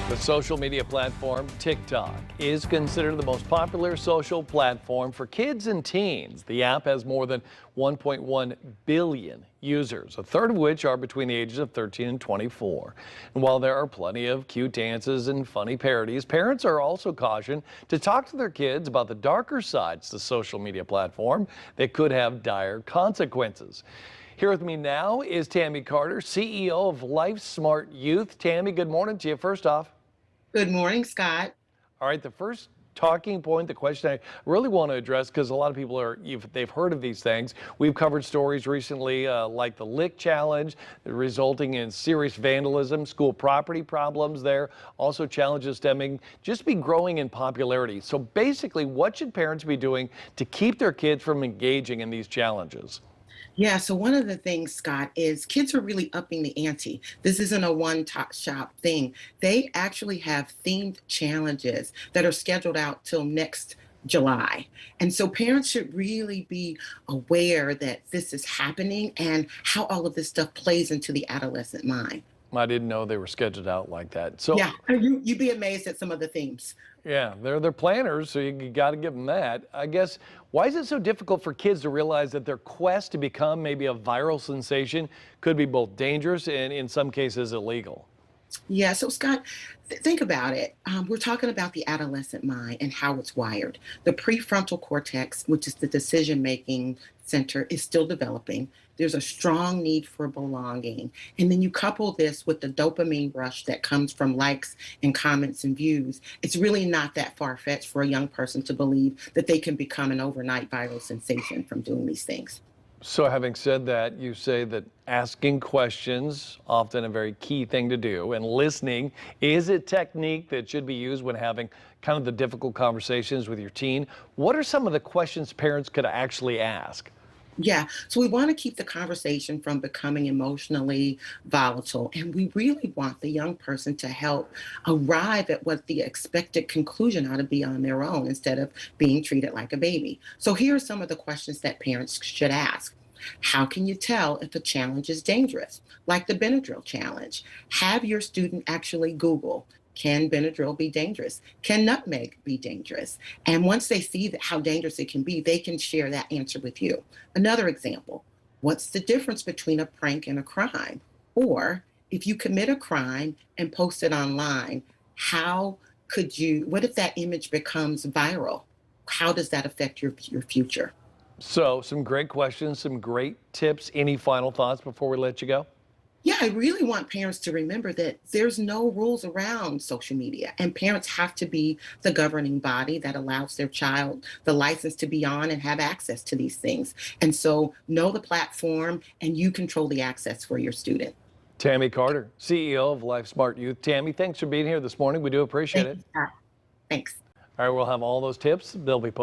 The social media platform TikTok is considered the most popular social platform for kids and teens. The app has more than 1.1 billion users, a third of which are between the ages of 13 and 24. And while there are plenty of cute dances and funny parodies, parents are also cautioned to talk to their kids about the darker sides to the social media platform that could have dire consequences. Here with me now is Tammy Carter, CEO of Life Smart Youth. Tammy, good morning to you. First off. Good morning, Scott. All right, the first talking point, the question I really want to address, because a lot of people they've heard of these things. We've covered stories recently like the Lick Challenge, resulting in serious vandalism, school property problems there, also challenges stemming just be growing in popularity. So basically, what should parents be doing to keep their kids from engaging in these challenges? Yeah, so one of the things, Scott, is kids are really upping the ante. This isn't a one-top shop thing. They actually have themed challenges that are scheduled out till next July. And so parents should really be aware that this is happening and how all of this stuff plays into the adolescent mind. I didn't know they were scheduled out like that. So Yeah, you'd be amazed at some of the themes. yeah, they're planners, so you got to give them that. I guess, why is it so difficult for kids to realize that their quest to become maybe a viral sensation could be both dangerous and in some cases illegal? Yeah, so Scott, think about it. We're talking about the adolescent mind and how it's wired. The prefrontal cortex, which is the decision making center, is still developing. There's a strong need for belonging. And then you couple this with the dopamine rush that comes from likes and comments and views. It's really not that far fetched for a young person to believe that they can become an overnight viral sensation from doing these things. So having said that, you say that asking questions, often a very key thing to do, and listening is a technique that should be used when having kind of the difficult conversations with your teen. What are some of the questions parents could actually ask? Yeah, so we want to keep the conversation from becoming emotionally volatile. And we really want the young person to help arrive at what the expected conclusion ought to be on their own instead of being treated like a baby. So here are some of the questions that parents should ask. How can you tell if a challenge is dangerous? Like the Benadryl challenge. Have your student actually Google, can Benadryl be dangerous? Can nutmeg be dangerous? And once they see that how dangerous it can be, they can share that answer with you. Another example, what's the difference between a prank and a crime? Or if you commit a crime and post it online, how what if that image becomes viral? How does that affect your future? So some great questions, some great tips. Any final thoughts before we let you go? Yeah, I really want parents to remember that there's no rules around social media, and parents have to be the governing body that allows their child the license to be on and have access to these things. And so know the platform and you control the access for your student. Tammy Carter, CEO of Life Smart Youth. Tammy, thanks for being here this morning. We do appreciate Thank it. you, Scott. Thanks. All right, we'll have all those tips. They'll be posted